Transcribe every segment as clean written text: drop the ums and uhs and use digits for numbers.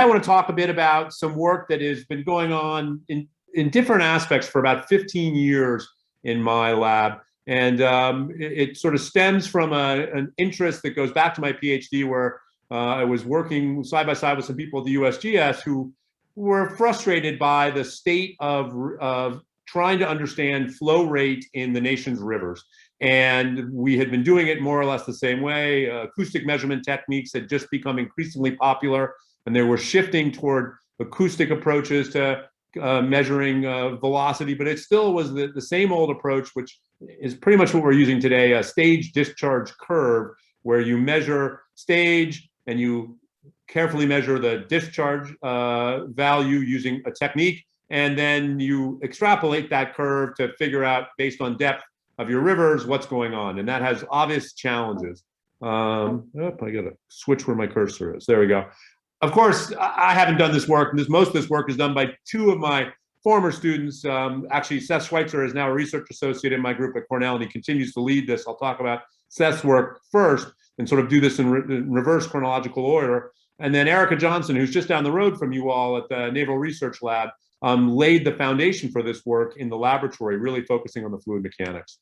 I want to talk a bit about some work that has been going on in different aspects for about 15 years in my lab. And it sort of stems from an interest that goes back to my PhD, where I was working side by side with some people at the USGS who were frustrated by the state of trying to understand flow rate in the nation's rivers. And we had been doing it more or less the same way. Acoustic measurement techniques had just become increasingly popular, and they were shifting toward acoustic approaches to measuring velocity, but it still was the same old approach, which is pretty much what we're using today, a stage discharge curve, where you measure stage and you carefully measure the discharge value using a technique, and then you extrapolate that curve to figure out, based on depth of your rivers, what's going on. And that has obvious challenges. I gotta switch where my cursor is. There we go. Of course, I haven't done this work. Most of this work is done by two of my former students. Actually, Seth Schweitzer is now a research associate in my group at Cornell, and he continues to lead this. I'll talk about Seth's work first and sort of do this in reverse chronological order. And then Erika Johnson, who's just down the road from you all at the Naval Research Lab, laid the foundation for this work in the laboratory, really focusing on the fluid mechanics.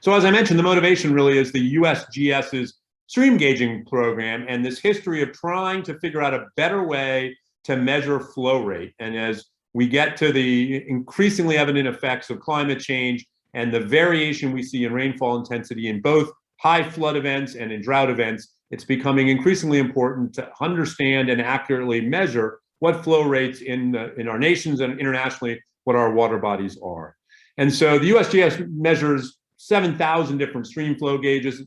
So as I mentioned, the motivation really is the USGS's stream gauging program and this history of trying to figure out a better way to measure flow rate. And as we get to the increasingly evident effects of climate change and the variation we see in rainfall intensity in both high flood events and in drought events, it's becoming increasingly important to understand and accurately measure what flow rates in our nations and internationally, what our water bodies are. And so the USGS measures 7,000 different stream flow gauges,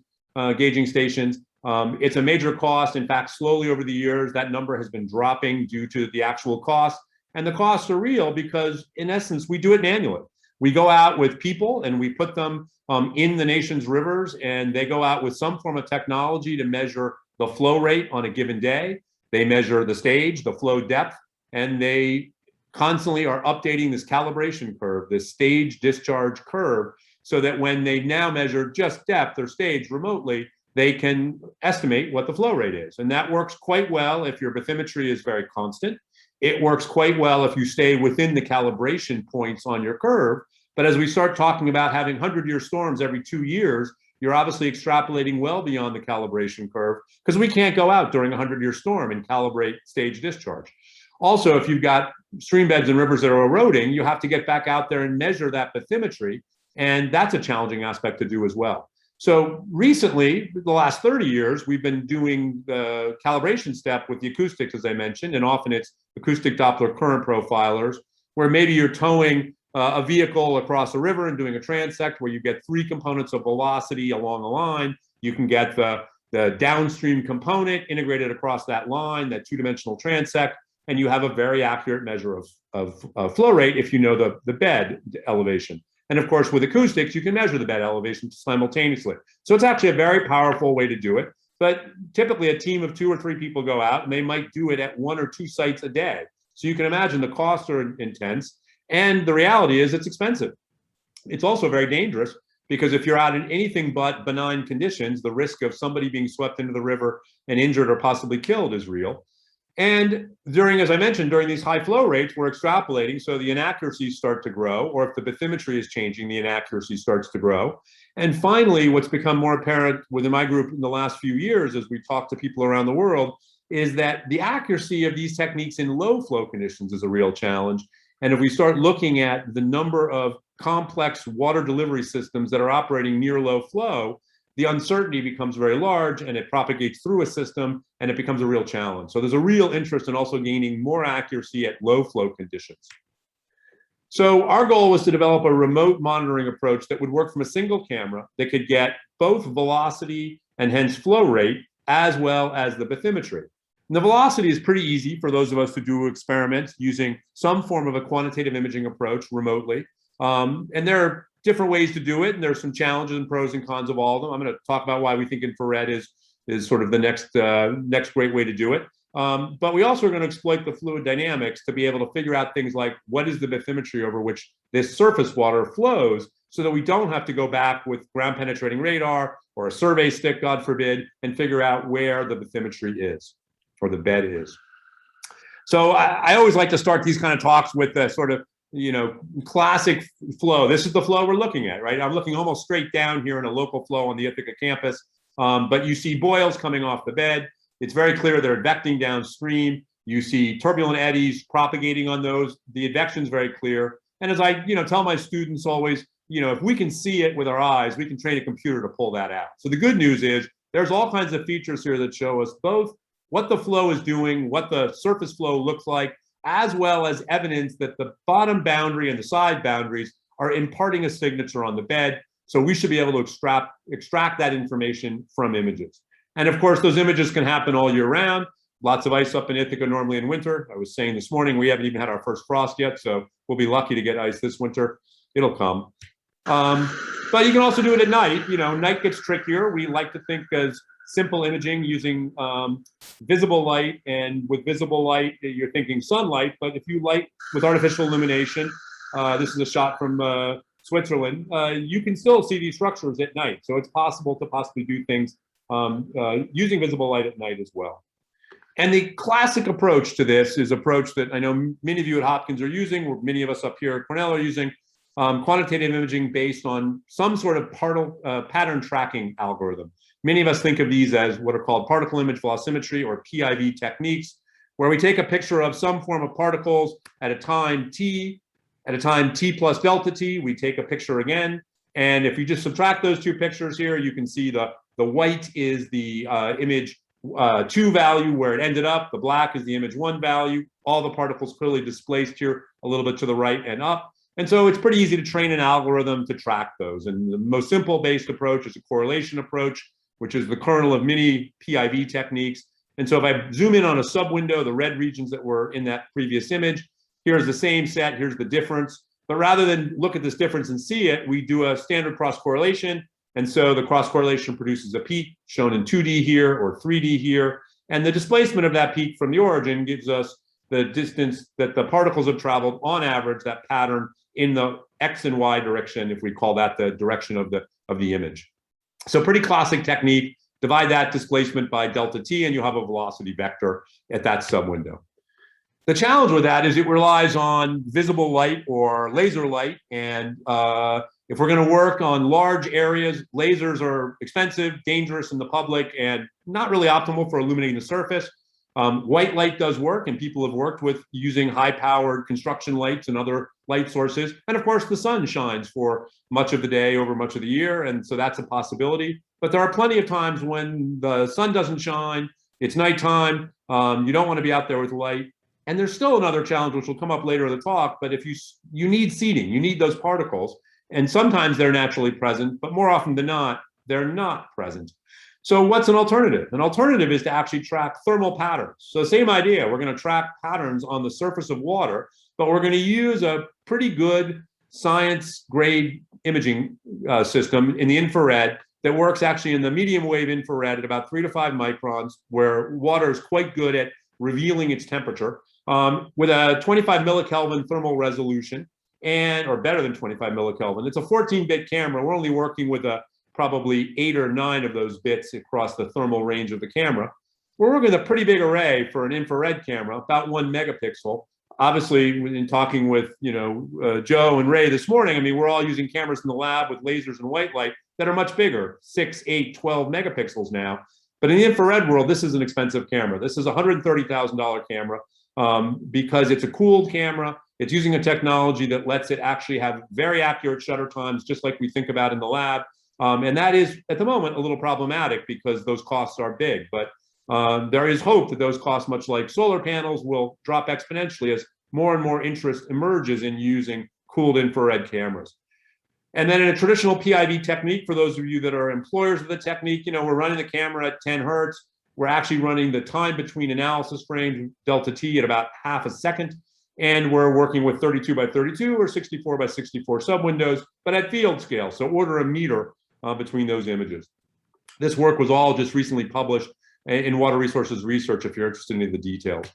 gauging stations. It's a major cost. In fact, slowly over the years, that number has been dropping due to the actual cost. And the costs are real because, in essence, we do it manually. We go out with people and we put them in the nation's rivers, and they go out with some form of technology to measure the flow rate on a given day. They measure the stage, the flow depth, and they constantly are updating this calibration curve, this stage discharge curve, so that when they now measure just depth or stage remotely, they can estimate what the flow rate is. And that works quite well if your bathymetry is very constant. It works quite well if you stay within the calibration points on your curve. But as we start talking about having 100-year storms every 2 years, you're obviously extrapolating well beyond the calibration curve, because we can't go out during a 100-year storm and calibrate stage discharge. Also, if you've got stream beds and rivers that are eroding, you have to get back out there and measure that bathymetry. And that's a challenging aspect to do as well. So recently, the last 30 years, we've been doing the calibration step with the acoustics, as I mentioned, and often it's acoustic Doppler current profilers, where maybe you're towing a vehicle across a river and doing a transect where you get 3 components of velocity along a line. You can get the downstream component integrated across that line, that 2-dimensional transect, and you have a very accurate measure of flow rate if you know the bed elevation. And of course, with acoustics, you can measure the bed elevation simultaneously. So it's actually a very powerful way to do it. But typically a team of 2 or 3 people go out and they might do it at 1 or 2 sites a day. So you can imagine the costs are intense. And the reality is it's expensive. It's also very dangerous, because if you're out in anything but benign conditions, the risk of somebody being swept into the river and injured or possibly killed is real. And as I mentioned, during these high flow rates, we're extrapolating, so the inaccuracies start to grow, or if the bathymetry is changing, the inaccuracy starts to grow. And finally, what's become more apparent within my group in the last few years, as we talk to people around the world, is that the accuracy of these techniques in low flow conditions is a real challenge. And if we start looking at the number of complex water delivery systems that are operating near low flow, the uncertainty becomes very large, and it propagates through a system, and it becomes a real challenge. So there's a real interest in also gaining more accuracy at low flow conditions. So our goal was to develop a remote monitoring approach that would work from a single camera that could get both velocity and hence flow rate, as well as the bathymetry. And the velocity is pretty easy for those of us who do experiments using some form of a quantitative imaging approach remotely. And there are different ways to do it, and there's some challenges and pros and cons of all of them. I'm going to talk about why we think infrared is sort of the next great way to do it. But we also are going to exploit the fluid dynamics to be able to figure out things like what is the bathymetry over which this surface water flows, so that we don't have to go back with ground penetrating radar or a survey stick, God forbid, and figure out where the bathymetry is, or the bed is. So I always like to start these kind of talks with the sort of, classic flow. This is the flow we're looking at, right? I'm looking almost straight down here in a local flow on the Ithaca campus, but you see boils coming off the bed. It's very clear they're advecting downstream. You see turbulent eddies propagating on those. The advection is very clear. And as I, tell my students always, if we can see it with our eyes, we can train a computer to pull that out. So the good news is there's all kinds of features here that show us both what the flow is doing, what the surface flow looks like, as well as evidence that the bottom boundary and the side boundaries are imparting a signature on the bed. So we should be able to extract that information from images. And of course, those images can happen all year round. Lots of ice up in Ithaca normally in winter. I was saying this morning, we haven't even had our first frost yet, so we'll be lucky to get ice this winter. It'll come. But you can also do it at night. Night gets trickier. We like to think as simple imaging using visible light, and with visible light, you're thinking sunlight, but if you light with artificial illumination, this is a shot from Switzerland, you can still see these structures at night. So it's possible to possibly do things using visible light at night as well. And the classic approach to this is approach that I know many of you at Hopkins are using, or many of us up here at Cornell are using, quantitative imaging based on some sort of pattern tracking algorithm. Many of us think of these as what are called particle image velocimetry or PIV techniques, where we take a picture of some form of particles at a time t plus delta t, we take a picture again. And if you just subtract those two pictures here, you can see the white is the image 2 value where it ended up, the black is the image 1 value, all the particles clearly displaced here a little bit to the right and up. And so it's pretty easy to train an algorithm to track those. And the most simple based approach is a correlation approach, which is the kernel of many PIV techniques. And so if I zoom in on a sub-window, the red regions that were in that previous image, here's the same set, here's the difference. But rather than look at this difference and see it, we do a standard cross-correlation. And so the cross-correlation produces a peak shown in 2D here or 3D here. And the displacement of that peak from the origin gives us the distance that the particles have traveled on average, that pattern in the X and Y direction, if we call that the direction of the image. So pretty classic technique. Divide that displacement by delta t, and you'll have a velocity vector at that sub-window. The challenge with that is it relies on visible light or laser light. And if we're going to work on large areas, lasers are expensive, dangerous in the public, and not really optimal for illuminating the surface. White light does work, and people have worked with using high-powered construction lights and other light sources. And of course, the sun shines for much of the day over much of the year, and so that's a possibility. But there are plenty of times when the sun doesn't shine, it's nighttime, you don't want to be out there with light. And there's still another challenge, which will come up later in the talk, but if you need seeding, you need those particles, and sometimes they're naturally present, but more often than not, they're not present. So what's an alternative? An alternative is to actually track thermal patterns. So same idea, we're going to track patterns on the surface of water, but we're going to use a pretty good science grade imaging system in the infrared that works actually in the medium wave infrared at about 3 to 5 microns, where water is quite good at revealing its temperature, with a 25 millikelvin thermal resolution, or better than 25 millikelvin. It's a 14-bit camera. We're only working with probably 8 or 9 of those bits across the thermal range of the camera. We're working with a pretty big array for an infrared camera, about 1 megapixel. Obviously, in talking with Joe and Ray this morning, I mean, we're all using cameras in the lab with lasers and white light that are much bigger, 6, 8, 12 megapixels now. But in the infrared world, this is an expensive camera. This is a $130,000 camera because it's a cooled camera. It's using a technology that lets it actually have very accurate shutter times, just like we think about in the lab. And that is, at the moment, a little problematic because those costs are big. But there is hope that those costs, much like solar panels, will drop exponentially as more and more interest emerges in using cooled infrared cameras. And then in a traditional PIV technique, for those of you that are employers of the technique, we're running the camera at 10 hertz. We're actually running the time between analysis frames, delta t, at about half a second. And we're working with 32 by 32 or 64 by 64 subwindows, but at field scale, so order a meter between those images. This work was all just recently published in Water Resources Research, if you're interested in any of the details.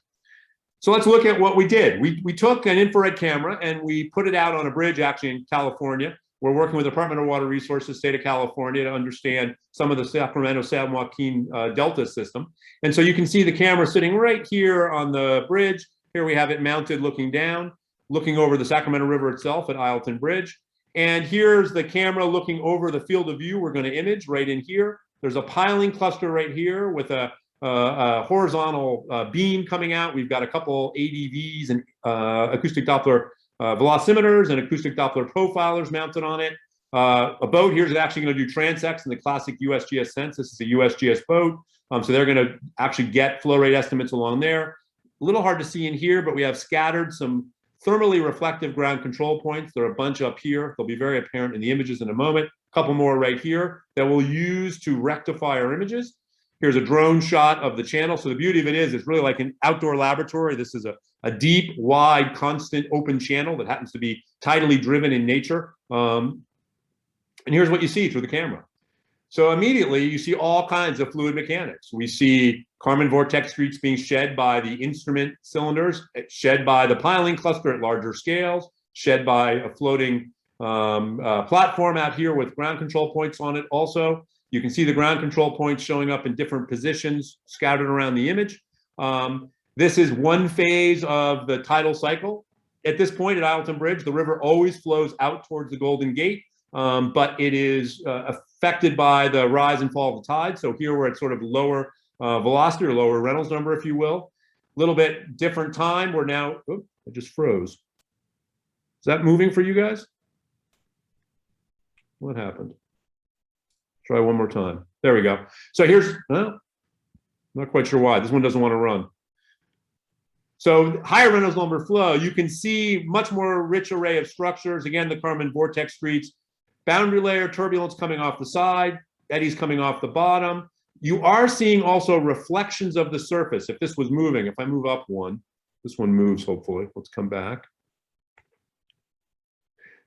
So let's look at what we did. We took an infrared camera and we put it out on a bridge actually in California. We're working with the Department of Water Resources, state of California, to understand some of the Sacramento-San Joaquin Delta system. And so you can see the camera sitting right here on the bridge. Here we have it mounted looking down, looking over the Sacramento River itself at Isleton Bridge. And here's the camera looking over the field of view we're going to image right in here. There's a piling cluster right here with a horizontal beam coming out. We've got a couple ADVs and acoustic Doppler velocimeters and acoustic Doppler profilers mounted on it. A boat here is actually going to do transects in the classic USGS sense. This is a USGS boat. So they're going to actually get flow rate estimates along there. A little hard to see in here, but we have scattered some thermally reflective ground control points. There are a bunch up here. They'll be very apparent in the images in a moment. A couple more right here that we'll use to rectify our images. Here's a drone shot of the channel. So the beauty of it is it's really like an outdoor laboratory. This is a deep, wide, constant open channel that happens to be tidally driven in nature. And here's what you see through the camera. So immediately you see all kinds of fluid mechanics. We see Kármán vortex streaks being shed by the instrument cylinders, shed by the piling cluster at larger scales, shed by a floating platform out here with ground control points on it also. You can see the ground control points showing up in different positions scattered around the image. This is one phase of the tidal cycle. At this point at Isleton Bridge, the river always flows out towards the Golden Gate, but it is affected by the rise and fall of the tide. So here we're at sort of lower velocity or lower Reynolds number, if you will. A little bit different time. We're now, oh, I just froze. Is that moving for you guys? What happened? Try one more time. There we go. So here's, well, not quite sure why. This one doesn't want to run. So higher Reynolds number flow, you can see much more rich array of structures. Again, the Kármán vortex streaks, boundary layer turbulence coming off the side, eddies coming off the bottom. You are seeing also reflections of the surface. If this was moving, if I move up one, this one moves hopefully. Let's come back.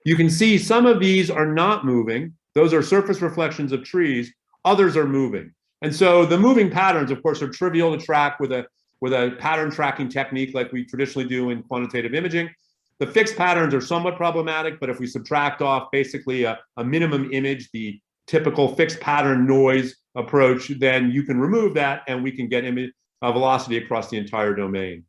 You can see some of these are not moving. Those are surface reflections of trees. Others are moving. And so the moving patterns, of course, are trivial to track with a pattern tracking technique like we traditionally do in quantitative imaging. The fixed patterns are somewhat problematic, but if we subtract off basically a minimum image, the typical fixed pattern noise approach, then you can remove that and we can get image velocity across the entire domain.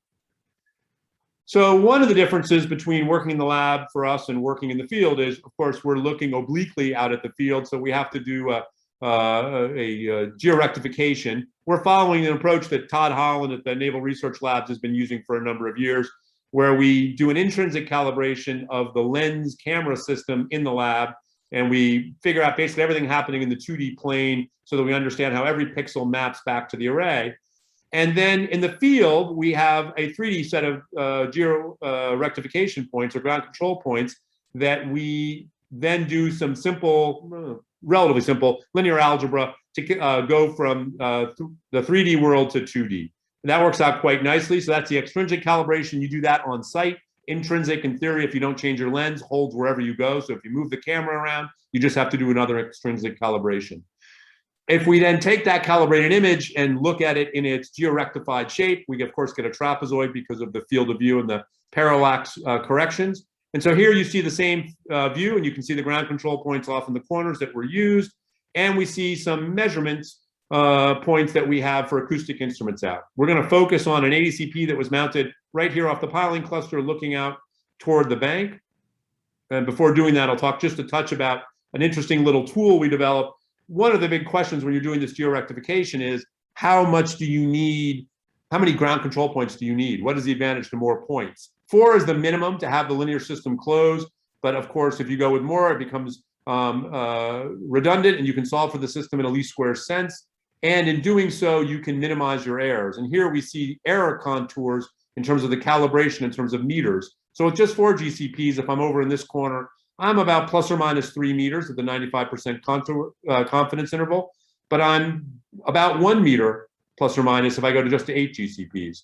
So one of the differences between working in the lab for us and working in the field is, of course, we're looking obliquely out at the field, so we have to do a georectification. We're following an approach that Todd Holland at the Naval Research Labs has been using for a number of years, where we do an intrinsic calibration of the lens camera system in the lab, and we figure out basically everything happening in the 2D plane so that we understand how every pixel maps back to the array. And then in the field, we have a 3D set of geo-rectification points or ground control points that we then do some simple, relatively simple linear algebra to go from the 3D world to 2D. And that works out quite nicely. So that's the extrinsic calibration. You do that on site. Intrinsic, in theory, if you don't change your lens, holds wherever you go. So if you move the camera around, you just have to do another extrinsic calibration. If we then take that calibrated image and look at it in its georectified shape, we of course get a trapezoid because of the field of view and the parallax corrections. And so here you see the same view, and you can see the ground control points off in the corners that were used. And we see some measurements points that we have for acoustic instruments out. We're going to focus on an ADCP that was mounted right here off the piling cluster looking out toward the bank. And before doing that, I'll talk just a touch about an interesting little tool we developed. One of the big questions when you're doing this georectification is how much do you need, how many ground control points do you need? What is the advantage to more points? 4 is the minimum to have the linear system closed, but of course, if you go with more, it becomes redundant and you can solve for the system in a least squares sense. And in doing so, you can minimize your errors. And here we see error contours in terms of the calibration in terms of meters. So with just 4 GCPs, if I'm over in this corner, I'm about plus or minus 3 meters at the 95% contour, confidence interval, but I'm about 1 meter plus or minus if I go to just 8 GCPs.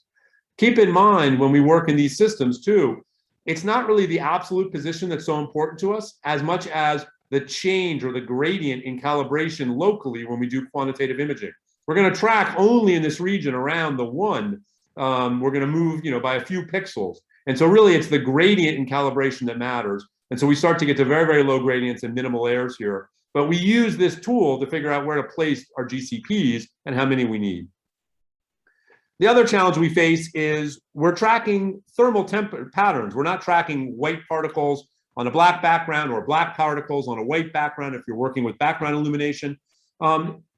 Keep in mind when we work in these systems too, it's not really the absolute position that's so important to us as much as the change or the gradient in calibration locally when we do quantitative imaging. We're going to track only in this region around the 1. We're going to move, by a few pixels. And so really it's the gradient in calibration that matters. And so we start to get to very, very low gradients and minimal errors here. But we use this tool to figure out where to place our GCPs and how many we need. The other challenge we face is we're tracking thermal patterns. We're not tracking white particles on a black background or black particles on a white background if you're working with background illumination.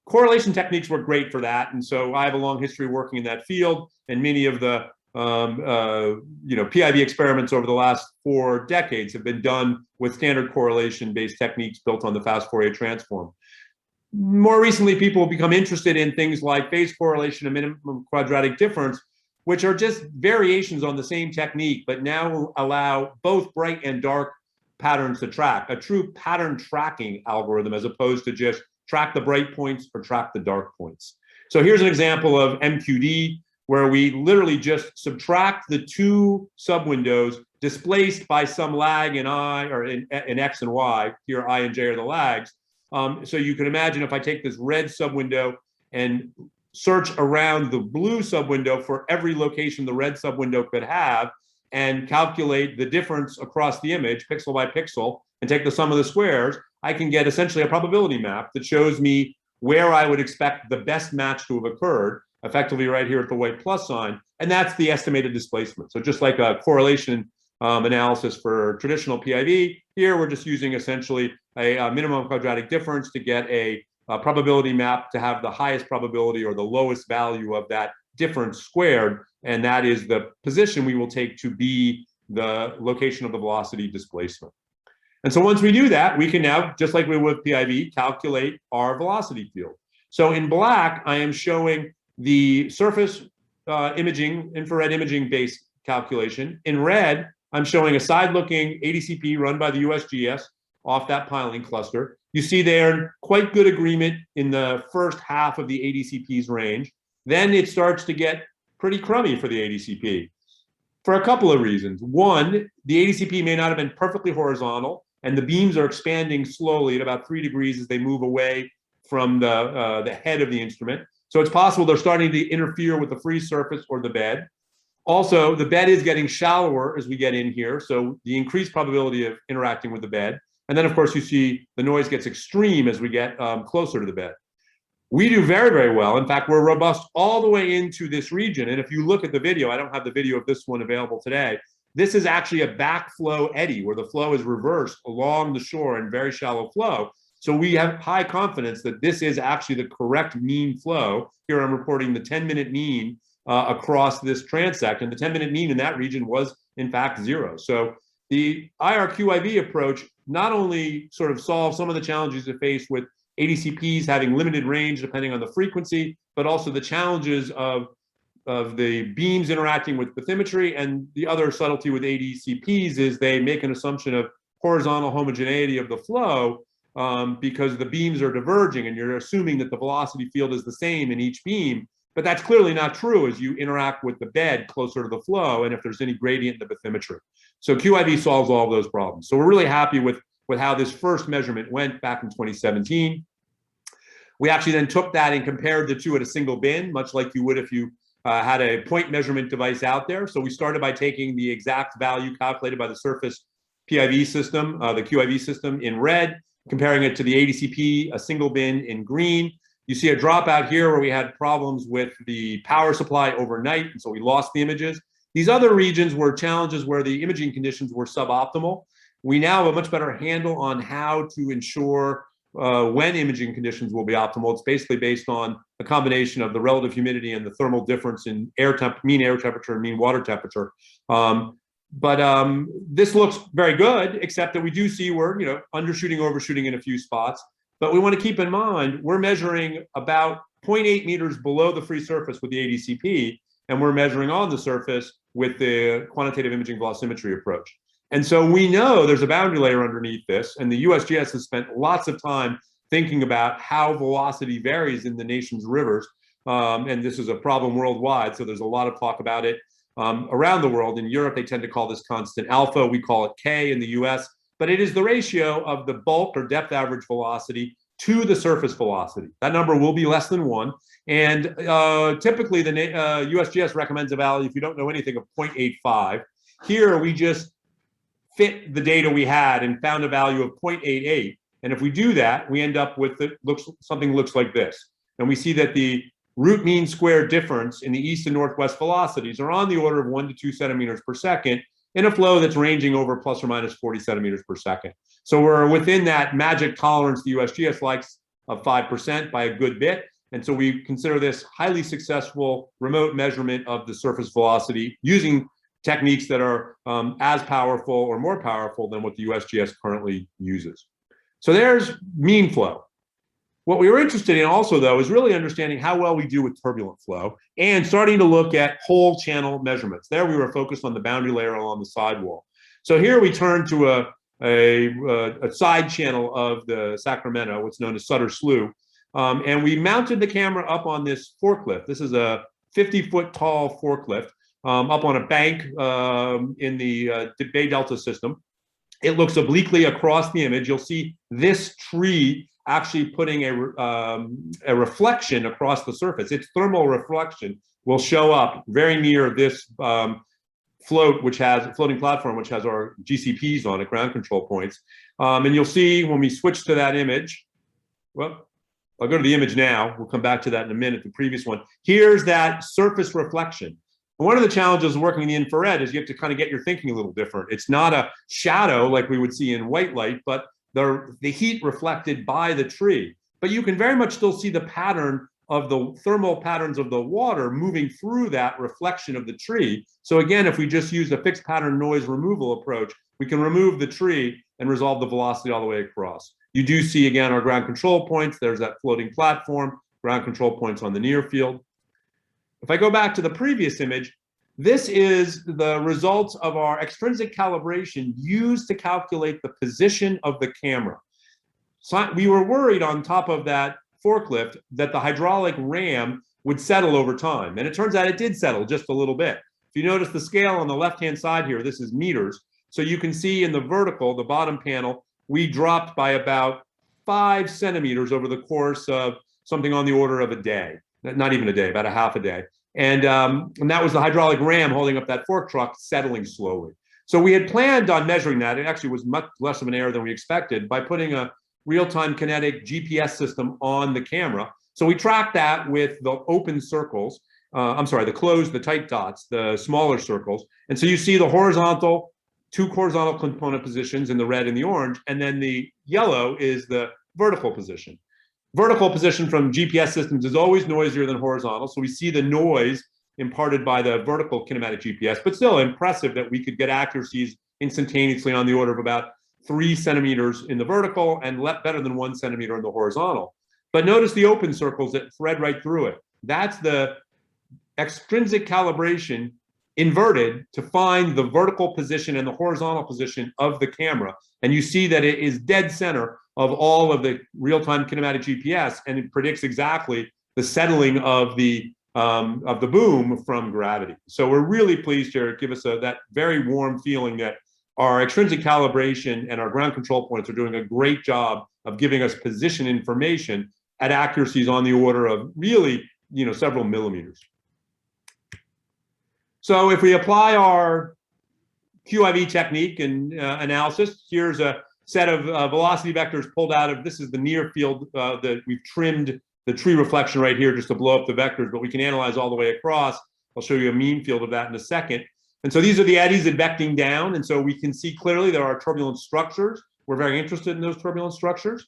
Correlation techniques were great for that, and so I have a long history working in that field, and many of the PIV experiments over the last 4 decades have been done with standard correlation-based techniques built on the fast Fourier transform. More recently, people have become interested in things like phase correlation and minimum quadratic difference, which are just variations on the same technique, but now allow both bright and dark patterns to track, a true pattern tracking algorithm as opposed to just track the bright points or track the dark points. So here's an example of MQD, where we literally just subtract the 2 subwindows displaced by some lag in I or in X and Y. Here, I and J are the lags. So you can imagine if I take this red subwindow and search around the blue subwindow for every location the red subwindow could have and calculate the difference across the image, pixel by pixel, and take the sum of the squares, I can get essentially a probability map that shows me where I would expect the best match to have occurred, effectively right here at the white plus sign, and that's the estimated displacement. So just like a correlation analysis for traditional PIV, here we're just using essentially a minimum quadratic difference to get a probability map to have the highest probability or the lowest value of that difference squared, and that is the position we will take to be the location of the velocity displacement. And so once we do that, we can now, just like we would with PIV, calculate our velocity field. So in black, I am showing the surface imaging, infrared imaging based calculation. In red, I'm showing a side-looking ADCP run by the USGS off that piling cluster. You see they're in quite good agreement in the first half of the ADCP's range. Then it starts to get pretty crummy for the ADCP for a couple of reasons. One, the ADCP may not have been perfectly horizontal, and the beams are expanding slowly at about 3 degrees as they move away from the head of the instrument. So it's possible they're starting to interfere with the free surface or the bed. Also, the bed is getting shallower as we get in here, so the increased probability of interacting with the bed. And then, of course, you see the noise gets extreme as we get closer to the bed. We do very, very well. In fact, we're robust all the way into this region. And if you look at the video, I don't have the video of this one available today. This is actually a backflow eddy where the flow is reversed along the shore in very shallow flow. So we have high confidence that this is actually the correct mean flow. Here I'm reporting the 10-minute mean across this transect, and the 10-minute mean in that region was, in fact, 0. So the IR-QIV approach not only sort of solves some of the challenges it faced with ADCPs having limited range depending on the frequency, but also the challenges of the beams interacting with bathymetry. And the other subtlety with ADCPs is they make an assumption of horizontal homogeneity of the flow because the beams are diverging, and you're assuming that the velocity field is the same in each beam. But that's clearly not true as you interact with the bed closer to the flow and if there's any gradient in the bathymetry. So QIV solves all of those problems. So we're really happy with how this first measurement went back in 2017. We actually then took that and compared the two at a single bin, much like you would if you had a point measurement device out there. So we started by taking the exact value calculated by the surface PIV system, the QIV system in red, comparing it to the ADCP, a single bin in green. You see a dropout here where we had problems with the power supply overnight, and so we lost the images. These other regions were challenges where the imaging conditions were suboptimal. We now have a much better handle on how to ensure when imaging conditions will be optimal. It's basically based on a combination of the relative humidity and the thermal difference in mean air temperature and mean water temperature. But this looks very good, except that we do see we're undershooting, overshooting in a few spots. But we want to keep in mind, we're measuring about 0.8 meters below the free surface with the ADCP, and we're measuring on the surface with the quantitative imaging velocimetry approach. And so we know there's a boundary layer underneath this, and the USGS has spent lots of time thinking about how velocity varies in the nation's rivers. And this is a problem worldwide, so there's a lot of talk about it around the world. In Europe, they tend to call this constant alpha. We call it K in the US. But it is the ratio of the bulk or depth average velocity to the surface velocity. That number will be less than 1. And typically, the USGS recommends a value, if you don't know anything, of 0.85. Here, we just fit the data we had and found a value of 0.88. And if we do that, we end up with something looks like this. And we see that the root mean square difference in the east and northwest velocities are on the order of 1 to 2 centimeters per second in a flow that's ranging over plus or minus 40 centimeters per second. So we're within that magic tolerance the USGS likes of 5% by a good bit. And so we consider this highly successful remote measurement of the surface velocity using techniques that are as powerful or more powerful than what the USGS currently uses. So there's mean flow. What we were interested in also, though, is really understanding how well we do with turbulent flow and starting to look at whole channel measurements. There we were focused on the boundary layer along the sidewall. So here we turn to a side channel of the Sacramento, what's known as Sutter Slough, and we mounted the camera up on this forklift. This is a 50-foot tall forklift up on a bank in the Bay Delta system. It looks obliquely across the image. You'll see this tree actually putting a reflection across the surface. Its thermal reflection will show up very near this floating platform, which has our GCPs on it, ground control points. And you'll see when we switch to that image, well, I'll go to the image now. We'll come back to that in a minute, the previous one. Here's that surface reflection. One of the challenges of working in the infrared is you have to kind of get your thinking a little different. It's not a shadow like we would see in white light, but the heat reflected by the tree. But you can very much still see the pattern of the thermal patterns of the water moving through that reflection of the tree. So again, if we just use a fixed pattern noise removal approach, we can remove the tree and resolve the velocity all the way across. You do see, again, our ground control points. There's that floating platform, ground control points on the near field. If I go back to the previous image, this is the results of our extrinsic calibration used to calculate the position of the camera. So we were worried on top of that forklift that the hydraulic ram would settle over time. And it turns out it did settle just a little bit. If you notice the scale on the left-hand side here, this is meters. So you can see in the vertical, the bottom panel, we dropped by about 5 centimeters over the course of something on the order of a day. Not even a day, about a half a day. And that was the hydraulic ram holding up that fork truck settling slowly. So we had planned on measuring that. It actually was much less of an error than we expected by putting a real-time kinetic GPS system on the camera. So we tracked that with the open circles. The tight dots, the smaller circles. And so you see the horizontal, 2 horizontal component positions in the red and the orange, and then the yellow is the vertical position. Vertical position from GPS systems is always noisier than horizontal, so we see the noise imparted by the vertical kinematic GPS, but still impressive that we could get accuracies instantaneously on the order of about 3 centimeters in the vertical and better than 1 centimeter in the horizontal. But notice the open circles that thread right through it. That's the extrinsic calibration inverted to find the vertical position and the horizontal position of the camera. And you see that it is dead center of all of the real-time kinematic GPS, and it predicts exactly the settling of the boom from gravity. So we're really pleased to give us that very warm feeling that our extrinsic calibration and our ground control points are doing a great job of giving us position information at accuracies on the order of really, several millimeters. So if we apply our QIV technique and analysis, here's a set of velocity vectors pulled out of, this is the near field that we've trimmed the tree reflection right here just to blow up the vectors, but we can analyze all the way across. I'll show you a mean field of that in a second. And so these are the eddies advecting down, and so we can see clearly there are turbulent structures. We're very interested in those turbulent structures.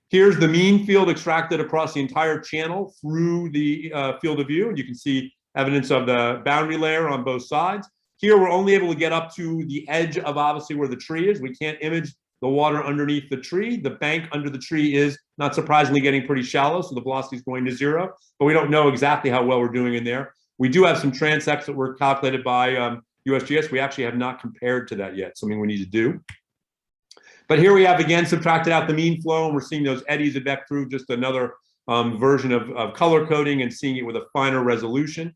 Here's the mean field extracted across the entire channel through the field of view, and you can see evidence of the boundary layer on both sides. Here, we're only able to get up to the edge of obviously where the tree is. We can't image the water underneath the tree. The bank under the tree is, not surprisingly, getting pretty shallow, so the velocity is going to 0, but we don't know exactly how well we're doing in there. We do have some transects that were calculated by USGS. We actually have not compared to that yet, something we need to do. But here we have, again, subtracted out the mean flow, and we're seeing those eddies advect through, just another version of color coding and seeing it with a finer resolution.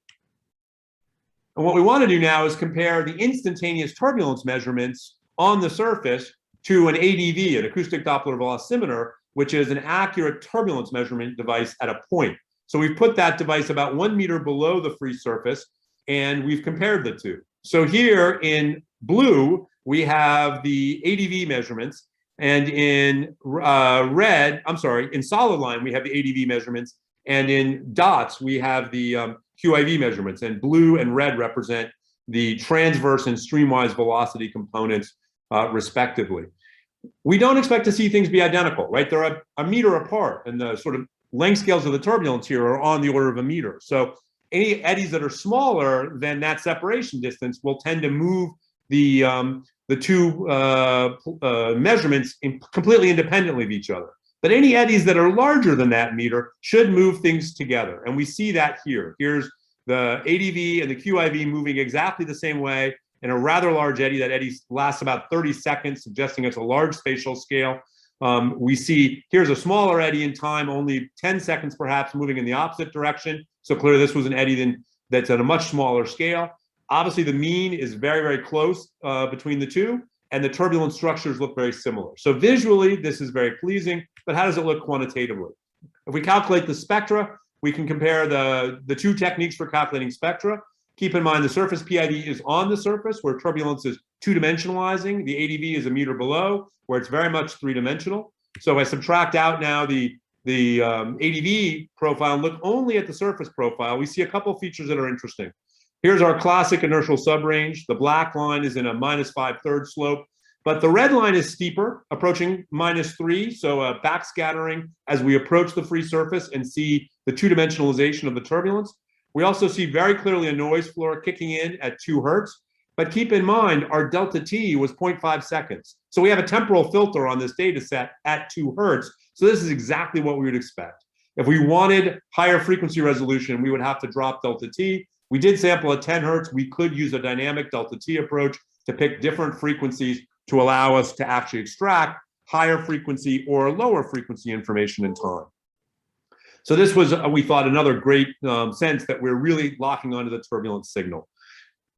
And what we want to do now is compare the instantaneous turbulence measurements on the surface to an ADV, an acoustic Doppler velocimeter, which is an accurate turbulence measurement device at a point. So we've put that device about 1 meter below the free surface, and we've compared the two. So here in blue, we have the ADV measurements, and in in solid line, we have the ADV measurements, And in dots, we have the QIV measurements, and blue and red represent the transverse and streamwise velocity components, respectively. We don't expect to see things be identical, right? They're a meter apart, and the sort of length scales of the turbulence here are on the order of a meter. So any eddies that are smaller than that separation distance will tend to move the two measurements completely independently of each other. But any eddies that are larger than that meter should move things together. And we see that here. Here's the ADV and the QIV moving exactly the same way in a rather large eddy. That eddy lasts about 30 seconds, suggesting it's a large spatial scale. We see here's a smaller eddy in time, only 10 seconds perhaps, moving in the opposite direction. So clearly this was an eddy that's at a much smaller scale. Obviously the mean is very, very close between the two, and the turbulent structures look very similar. So visually, this is very pleasing, but how does it look quantitatively? If we calculate the spectra, we can compare the two techniques for calculating spectra. Keep in mind the surface PIV is on the surface, where turbulence is two-dimensionalizing. The ADV is a meter below, where it's very much three-dimensional. So I subtract out now the ADV profile and look only at the surface profile. We see a couple features that are interesting. Here's our classic inertial subrange. The black line is in a -5/3 slope, but the red line is steeper, approaching -3, so a backscattering as we approach the free surface and see the two-dimensionalization of the turbulence. We also see very clearly a noise floor kicking in at 2 hertz, but keep in mind our delta T was 0.5 seconds. So we have a temporal filter on this data set at 2 hertz, so this is exactly what we would expect. If we wanted higher frequency resolution, we would have to drop delta T. We did sample at 10 hertz. We could use a dynamic delta T approach to pick different frequencies to allow us to actually extract higher frequency or lower frequency information in time. So this was, we thought, another great sense that we're really locking onto the turbulent signal.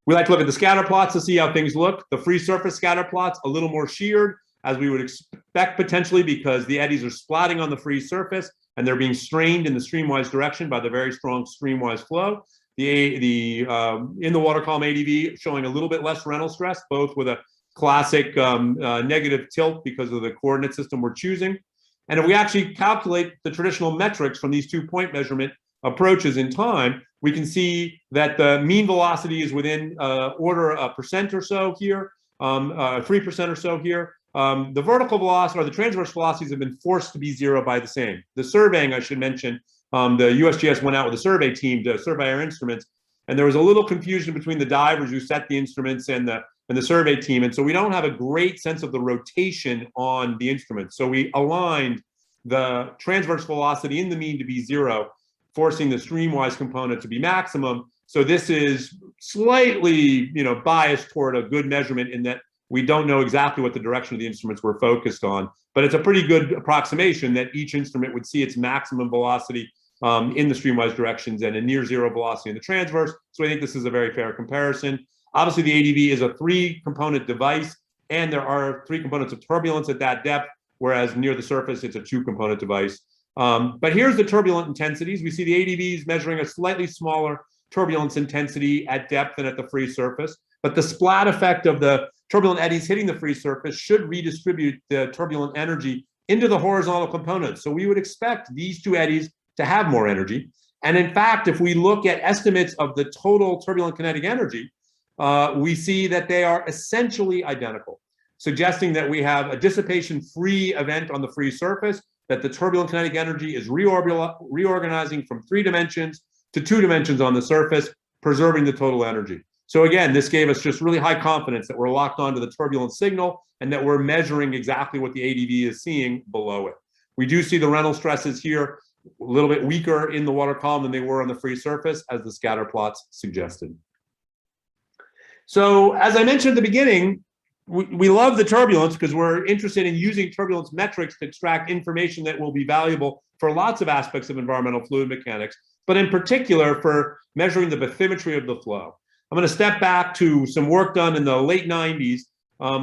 We like to look at the scatter plots to see how things look. The free surface scatter plots, a little more sheared, as we would expect potentially, because the eddies are splatting on the free surface and they're being strained in the streamwise direction by the very strong streamwise flow. In the water column ADV showing a little bit less Reynolds stress, both with a classic negative tilt because of the coordinate system we're choosing. And if we actually calculate the traditional metrics from these 2-point measurement approaches in time, we can see that the mean velocity is within order a percent or so here, 3% or so here. The vertical velocity or the transverse velocities have been forced to be 0 by the same. The surveying, I should mention, the USGS went out with a survey team to survey our instruments, and there was a little confusion between the divers who set the instruments and the survey team, and so we don't have a great sense of the rotation on the instruments. So we aligned the transverse velocity in the mean to be 0, forcing the streamwise component to be maximum. So this is slightly, biased toward a good measurement in that we don't know exactly what the direction of the instruments we're focused on, but it's a pretty good approximation that each instrument would see its maximum velocity in the streamwise directions and a near 0 velocity in the transverse. So I think this is a very fair comparison. Obviously, the ADV is a 3-component device, and there are 3 components of turbulence at that depth, whereas near the surface, it's a 2-component device. But here's the turbulent intensities. We see the ADVs measuring a slightly smaller turbulence intensity at depth than at the free surface, but the splat effect of the turbulent eddies hitting the free surface should redistribute the turbulent energy into the horizontal components. So we would expect these 2 eddies to have more energy. And in fact, if we look at estimates of the total turbulent kinetic energy, we see that they are essentially identical, suggesting that we have a dissipation-free event on the free surface, that the turbulent kinetic energy is reorganizing from 3 dimensions to 2 dimensions on the surface, preserving the total energy. So again, this gave us just really high confidence that we're locked onto the turbulent signal and that we're measuring exactly what the ADV is seeing below it. We do see the Reynolds stresses here a little bit weaker in the water column than they were on the free surface, as the scatter plots suggested. So as I mentioned at the beginning, we love the turbulence because we're interested in using turbulence metrics to extract information that will be valuable for lots of aspects of environmental fluid mechanics, but in particular for measuring the bathymetry of the flow. I'm going to step back to some work done in the late 90s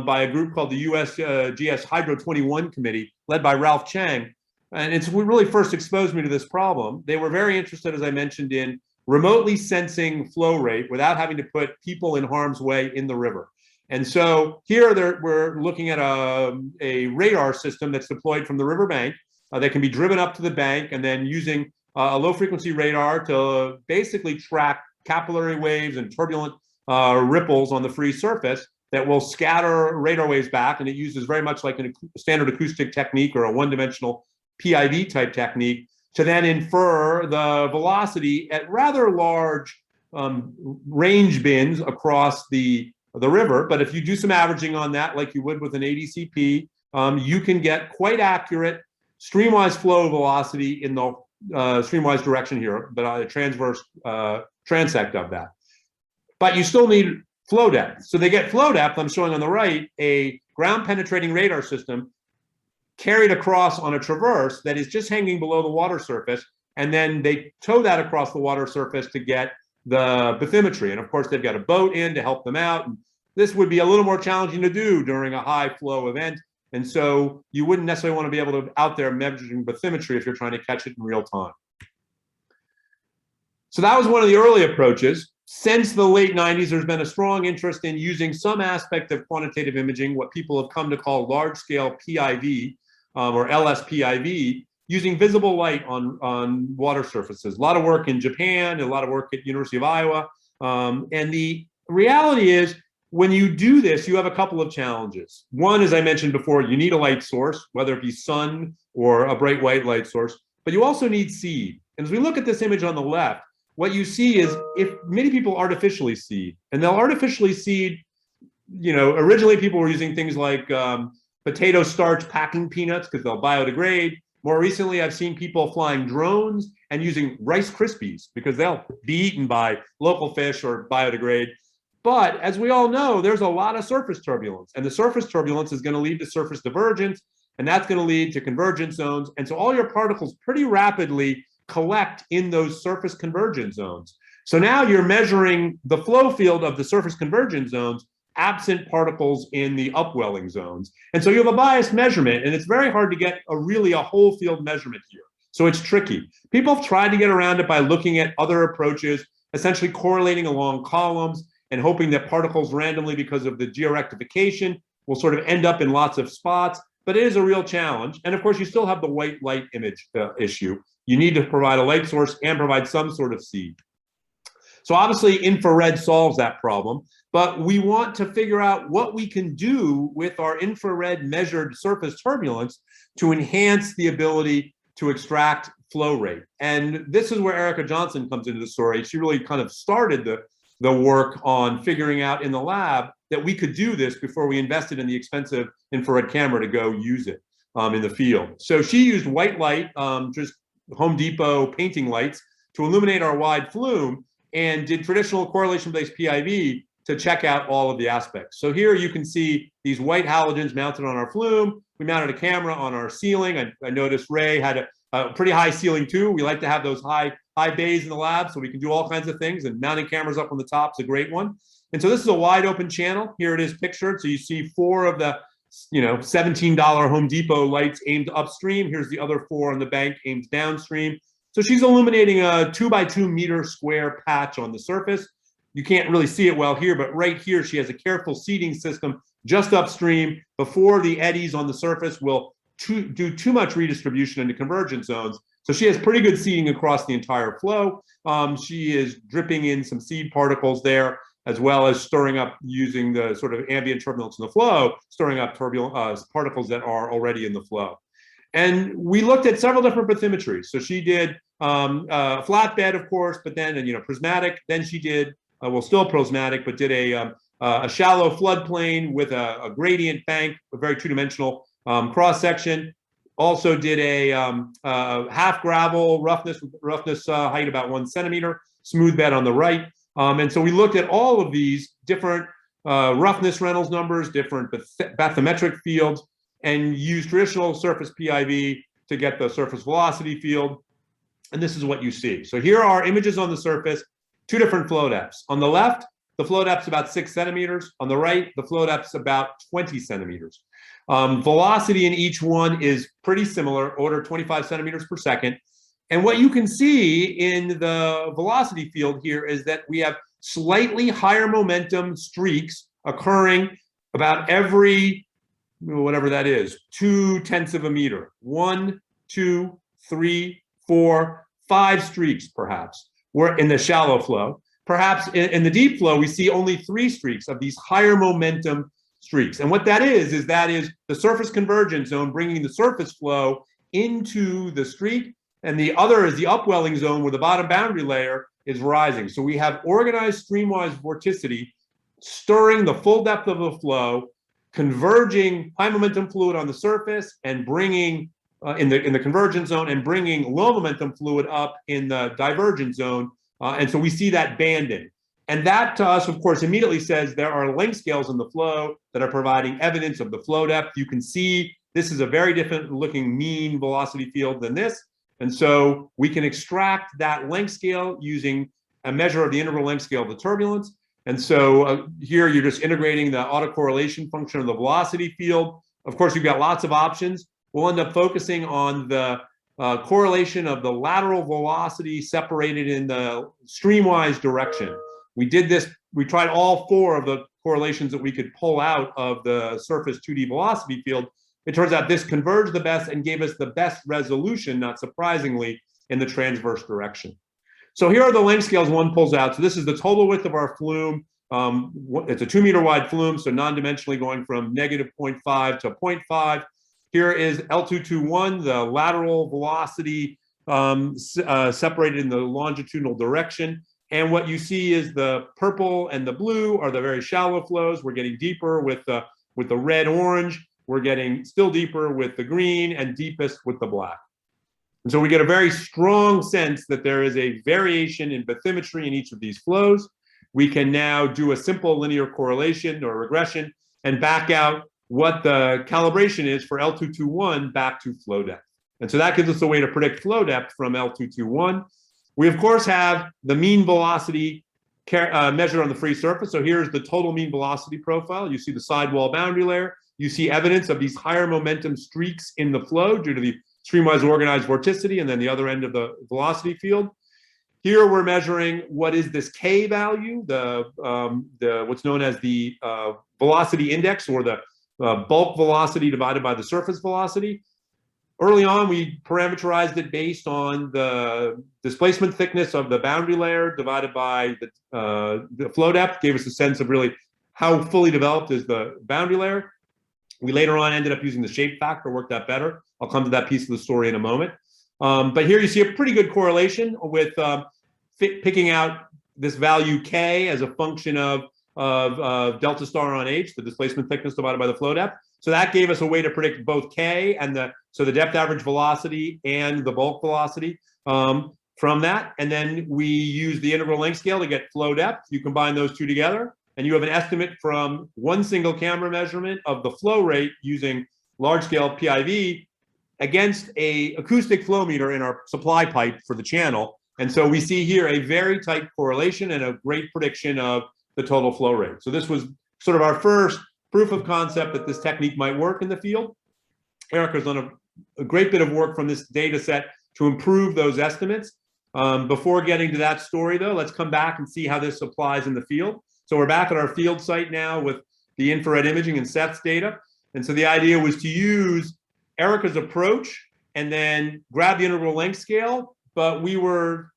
by a group called the USGS Hydro 21 Committee, led by Ralph Chang. And it's what really first exposed me to this problem. They were very interested, as I mentioned, in remotely sensing flow rate without having to put people in harm's way in the river. And so here we're looking at a radar system that's deployed from the riverbank that can be driven up to the bank, and then using a low-frequency radar to basically track capillary waves and turbulent ripples on the free surface that will scatter radar waves back, and it uses very much like a standard acoustic technique or a one-dimensional PIV type technique to then infer the velocity at rather large range bins across the river. But if you do some averaging on that, like you would with an ADCP, you can get quite accurate streamwise flow velocity in the streamwise direction here, but a transverse transect of that. But you still need flow depth. So they get flow depth, I'm showing on the right, a ground penetrating radar system carried across on a traverse that is just hanging below the water surface. And then they tow that across the water surface to get the bathymetry. And of course, they've got a boat in to help them out. And this would be a little more challenging to do during a high flow event. And so you wouldn't necessarily want to be able to out there measuring bathymetry if you're trying to catch it in real time. So that was one of the early approaches. Since the late 90s, there's been a strong interest in using some aspect of quantitative imaging, what people have come to call large-scale PIV or LS-PIV, using visible light on water surfaces. A lot of work in Japan, a lot of work at University of Iowa. And the reality is, when you do this, you have a couple of challenges. One, as I mentioned before, you need a light source, whether it be sun or a bright white light source, but you also need seed. And as we look at this image on the left, what you see is if many people artificially seed, and they'll artificially seed, you know, originally people were using things like potato starch packing peanuts because they'll biodegrade. More recently, I've seen people flying drones and using Rice Krispies because they'll be eaten by local fish or biodegrade. But as we all know, there's a lot of surface turbulence, and the surface turbulence is going to lead to surface divergence, and that's going to lead to convergence zones. And so all your particles pretty rapidly collect in those surface convergence zones. So now you're measuring the flow field of the surface convergence zones absent particles in the upwelling zones. And so you have a biased measurement, and it's very hard to get a whole field measurement here. So it's tricky. People have tried to get around it by looking at other approaches, essentially correlating along columns and hoping that particles randomly, because of the georectification, will sort of end up in lots of spots. But it is a real challenge. And of course, you still have the white light image issue. You need to provide a light source and provide some sort of seed. So obviously, infrared solves that problem. But we want to figure out what we can do with our infrared measured surface turbulence to enhance the ability to extract flow rate. And this is where Erika Johnson comes into the story. She really kind of started the work on figuring out in the lab that we could do this before we invested in the expensive infrared camera to go use it in the field. So she used white light, just Home Depot painting lights, to illuminate our wide flume, and did traditional correlation-based PIV to check out all of the aspects. So here you can see these white halogens mounted on our flume. We mounted a camera on our ceiling. I noticed Ray had a pretty high ceiling too. We like to have those high bays in the lab so we can do all kinds of things, and mounting cameras up on the top is a great one. And so this is a wide open channel. Here it is pictured. So you see 4 of the $17 Home Depot lights aimed upstream. Here's the other 4 on the bank aimed downstream. So she's illuminating a 2 by 2 meter square patch on the surface. You can't really see it well here, but right here she has a careful seeding system just upstream before the eddies on the surface will do too much redistribution into convergence zones. So she has pretty good seeding across the entire flow. She is dripping in some seed particles there, as well as stirring up, using the sort of ambient turbulence in the flow, stirring up particles that are already in the flow. And we looked at several different bathymetries. So she did flatbed, of course, but then prismatic. Then she did, well, still prismatic, but did a shallow floodplain with a gradient bank, a very two-dimensional cross section. Also did a half gravel roughness height about 1 centimeter, smooth bed on the right. And so we looked at all of these different roughness Reynolds numbers, different bathymetric fields, and used traditional surface PIV to get the surface velocity field. And this is what you see. So here are images on the surface, 2 different flow depths. On the left, the flow depth's about 6 centimeters. On the right, the flow depth's about 20 centimeters. Velocity in each one is pretty similar, order 25 centimeters per second. And what you can see in the velocity field here is that we have slightly higher momentum streaks occurring about every, whatever that is, 0.2 of a meter. 1, 2, 3, 4, 5 streaks, perhaps. We're in the shallow flow. Perhaps in the deep flow, we see only 3 streaks of these higher momentum streaks. And what that is the surface convergence zone bringing the surface flow into the streak, and the other is the upwelling zone where the bottom boundary layer is rising. So we have organized streamwise vorticity stirring the full depth of the flow, converging high momentum fluid on the surface and bringing in the convergence zone and bringing low momentum fluid up in the divergence zone. And so we see that banding. And that to us, of course, immediately says there are length scales in the flow that are providing evidence of the flow depth. You can see this is a very different looking mean velocity field than this. And so we can extract that length scale using a measure of the integral length scale of the turbulence. And so here you're just integrating the autocorrelation function of the velocity field. Of course, you've got lots of options. We'll end up focusing on the correlation of the lateral velocity separated in the streamwise direction. We did this, we tried all 4 of the correlations that we could pull out of the surface 2D velocity field. It turns out this converged the best and gave us the best resolution, not surprisingly, in the transverse direction. So here are the length scales one pulls out. So this is the total width of our flume. It's a 2 meter wide flume, so non-dimensionally going from -0.5 to 0.5. Here is L221, the lateral velocity separated in the longitudinal direction. And what you see is the purple and the blue are the very shallow flows. We're getting deeper with the red-orange. We're getting still deeper with the green and deepest with the black. And so we get a very strong sense that there is a variation in bathymetry in each of these flows. We can now do a simple linear correlation or regression and back out what the calibration is for L221 back to flow depth. And so that gives us a way to predict flow depth from L221. We, of course, have the mean velocity measured on the free surface. So here's the total mean velocity profile. You see the sidewall boundary layer. You see evidence of these higher momentum streaks in the flow due to the streamwise organized vorticity and then the other end of the velocity field. Here we're measuring what is this K value, what's known as the velocity index, or the bulk velocity divided by the surface velocity. Early on, we parameterized it based on the displacement thickness of the boundary layer divided by the flow depth, gave us a sense of really how fully developed is the boundary layer. We later on ended up using the shape factor, worked out better. I'll come to that piece of the story in a moment. But here you see a pretty good correlation with picking out this value K as a function of delta star on H, the displacement thickness divided by the flow depth. So that gave us a way to predict both K and the depth average velocity and the bulk velocity from that. And then we use the integral length scale to get flow depth. You combine those two together, and you have an estimate from one single camera measurement of the flow rate using large scale PIV against a acoustic flow meter in our supply pipe for the channel. And so we see here a very tight correlation and a great prediction of the total flow rate. So this was sort of our first proof of concept that this technique might work in the field. Erika's done a great bit of work from this data set to improve those estimates. Before getting to that story, though, let's come back and see how this applies in the field. So we're back at our field site now with the infrared imaging and Seth's data. And so the idea was to use Erika's approach and then grab the integral length scale, but we were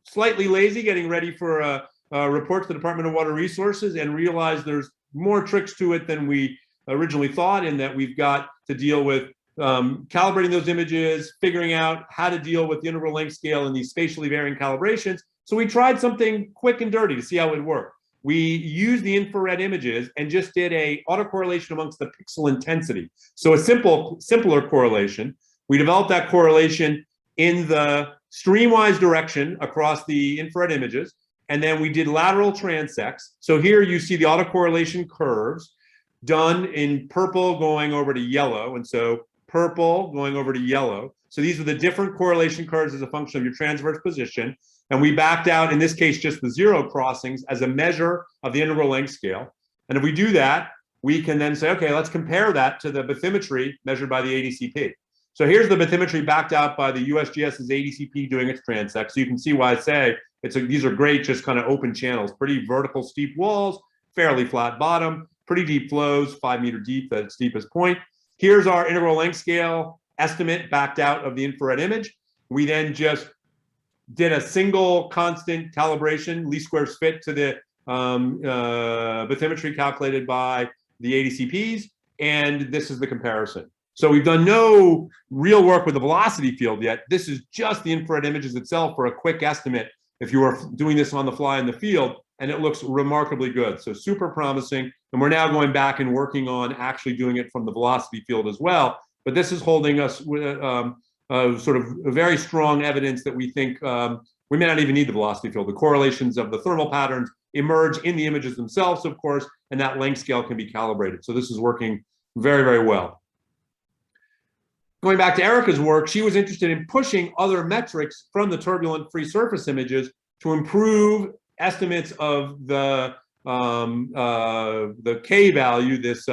slightly lazy getting ready for a report to the Department of Water Resources and realized there's more tricks to it than we originally thought, in that we've got to deal with calibrating those images, figuring out how to deal with the integral length scale and these spatially varying calibrations. So we tried something quick and dirty to see how it worked. We used the infrared images and just did a autocorrelation amongst the pixel intensity. So a simpler correlation. We developed that correlation in the streamwise direction across the infrared images. And then we did lateral transects. So here you see the autocorrelation curves done in purple going over to yellow. And so purple going over to yellow. So these are the different correlation curves as a function of your transverse position. And we backed out, in this case, just the zero crossings as a measure of the integral length scale. And if we do that, we can then say, okay, let's compare that to the bathymetry measured by the ADCP. So here's the bathymetry backed out by the USGS's ADCP doing its transect. So you can see why I say these are great, just kind of open channels, pretty vertical steep walls, fairly flat bottom, pretty deep flows, 5 meter deep at its deepest point. Here's our integral length scale estimate backed out of the infrared image. We then just did a single constant calibration, least squares fit to the bathymetry calculated by the ADCPs, and this is the comparison. So we've done no real work with the velocity field yet. This is just the infrared images itself for a quick estimate if you were doing this on the fly in the field, and it looks remarkably good. So super promising, and we're now going back and working on actually doing it from the velocity field as well. But this is holding us sort of very strong evidence that we think we may not even need the velocity field. The correlations of the thermal patterns emerge in the images themselves, of course, and that length scale can be calibrated. So this is working very, very well. Going back to Erika's work, she was interested in pushing other metrics from the turbulent free surface images to improve estimates of the K value, this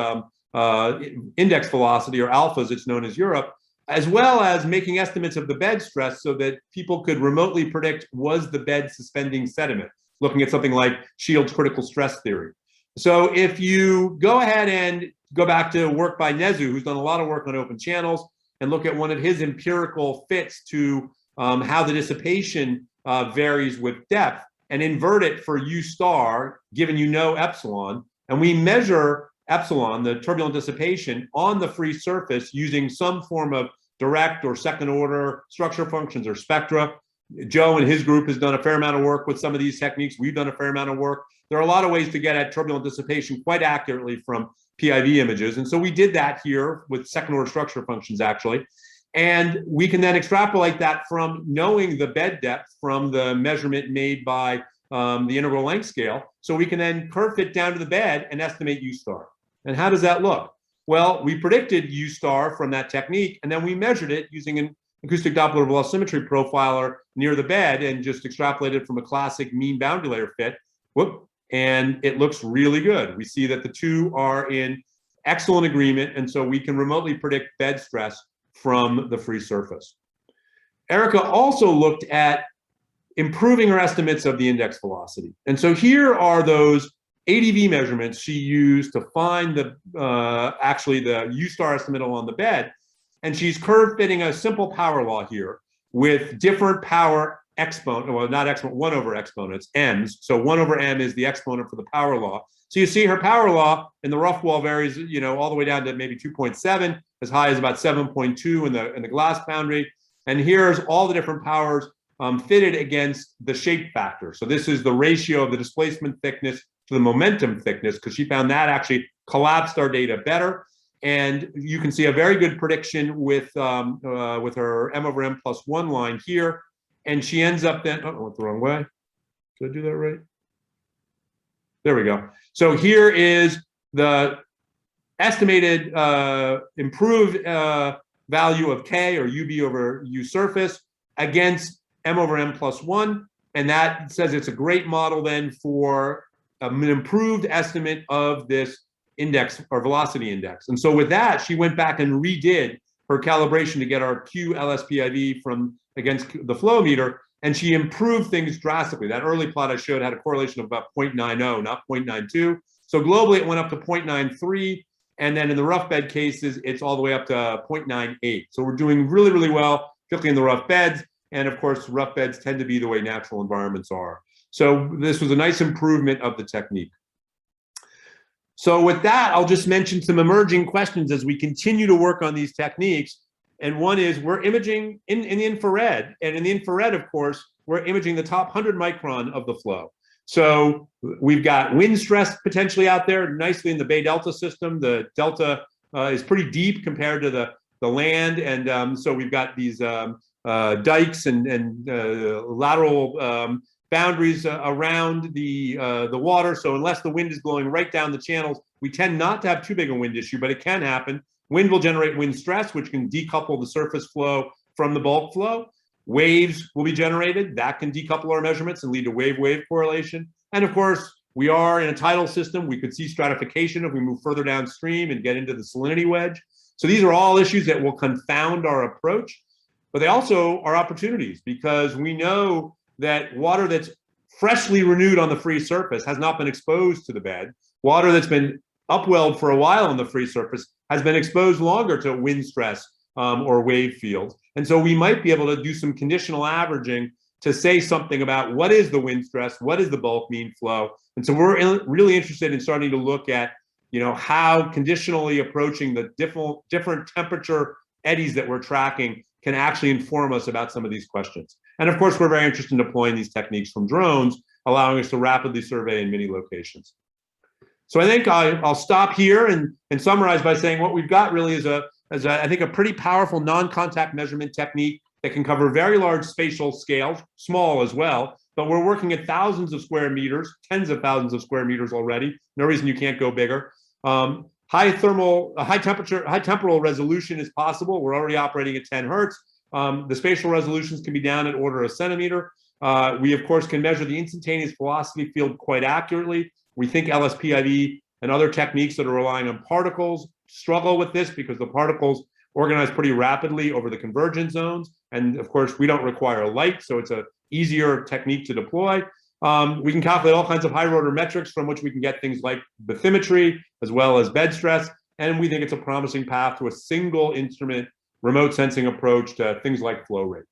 index velocity, or alpha as it's known as Europe, as well as making estimates of the bed stress so that people could remotely predict, was the bed suspending sediment, looking at something like Shield's critical stress theory. So if you go ahead and go back to work by Nezu, who's done a lot of work on open channels, and look at one of his empirical fits to how the dissipation varies with depth, and invert it for U star, given you know epsilon, and we measure epsilon, the turbulent dissipation, on the free surface using some form of direct or second order structure functions or spectra. Joe and his group has done a fair amount of work with some of these techniques. We've done a fair amount of work. There are a lot of ways to get at turbulent dissipation quite accurately from PIV images. And so we did that here with second order structure functions, actually. And we can then extrapolate that from knowing the bed depth from the measurement made by the integral length scale. So we can then curve fit down to the bed and estimate U star. And how does that look? Well, we predicted U star from that technique, and then we measured it using an acoustic Doppler velocimetry profiler near the bed and just extrapolated from a classic mean boundary layer fit. Whoop. And it looks really good. We see that the two are in excellent agreement, and so we can remotely predict bed stress from the free surface. Erika also looked at improving her estimates of the index velocity. And so here are those ADV measurements she used to find the actually the U star estimate along the bed. And she's curve fitting a simple power law here with different power exponent, well, not exponent, 1 over exponents, m's. So 1 over m is the exponent for the power law. So you see her power law in the rough wall varies, you know, all the way down to maybe 2.7, as high as about 7.2 in the glass boundary. And here's all the different powers fitted against the shape factor. So this is the ratio of the displacement thickness to the momentum thickness, because she found that actually collapsed our data better. And you can see a very good prediction with her m over m plus 1 line here. And she ends up then, oh, I went the wrong way. Did I do that right? There we go. So here is the estimated improved value of K, or UB over U surface, against m over m plus 1. And that says it's a great model then for an improved estimate of this index or velocity index. And so with that, she went back and redid her calibration to get our Q LS-PIV from against the flow meter, and she improved things drastically. That early plot I showed had a correlation of about 0.90, not 0.92. So globally, it went up to 0.93, and then in the rough bed cases, it's all the way up to 0.98. So we're doing really, really well, particularly in the rough beds. And of course, rough beds tend to be the way natural environments are. So this was a nice improvement of the technique. So with that, I'll just mention some emerging questions as we continue to work on these techniques. And one is, we're imaging in the infrared. And in the infrared, of course, we're imaging the top 100 micron of the flow. So we've got wind stress potentially out there nicely in the Bay Delta system. The delta is pretty deep compared to the land. And so we've got these dikes and lateral boundaries around the water. So unless the wind is blowing right down the channels, we tend not to have too big a wind issue, but it can happen. Wind will generate wind stress, which can decouple the surface flow from the bulk flow. Waves will be generated. That can decouple our measurements and lead to wave-wave correlation. And of course, we are in a tidal system. We could see stratification if we move further downstream and get into the salinity wedge. So these are all issues that will confound our approach, but they also are opportunities, because we know that water that's freshly renewed on the free surface has not been exposed to the bed. Water that's been upwelled for a while on the free surface has been exposed longer to wind stress or wave fields. And so we might be able to do some conditional averaging to say something about what is the wind stress, what is the bulk mean flow. And so we're really interested in starting to look at, how conditionally approaching the different temperature eddies that we're tracking can actually inform us about some of these questions. And of course, we're very interested in deploying these techniques from drones, allowing us to rapidly survey in many locations. So I think I'll stop here and summarize by saying what we've got really is I think a pretty powerful non-contact measurement technique that can cover very large spatial scales, small as well, but we're working at thousands of square meters, tens of thousands of square meters already. No reason you can't go bigger. High temporal resolution is possible. We're already operating at 10 hertz. The spatial resolutions can be down at order of centimeter. We, of course, can measure the instantaneous velocity field quite accurately. We think LSPIV and other techniques that are relying on particles struggle with this because the particles organize pretty rapidly over the convergence zones. And of course, we don't require light, so it's an easier technique to deploy. We can calculate all kinds of high order metrics from which we can get things like bathymetry as well as bed stress. And we think it's a promising path to a single instrument remote sensing approach to things like flow rate.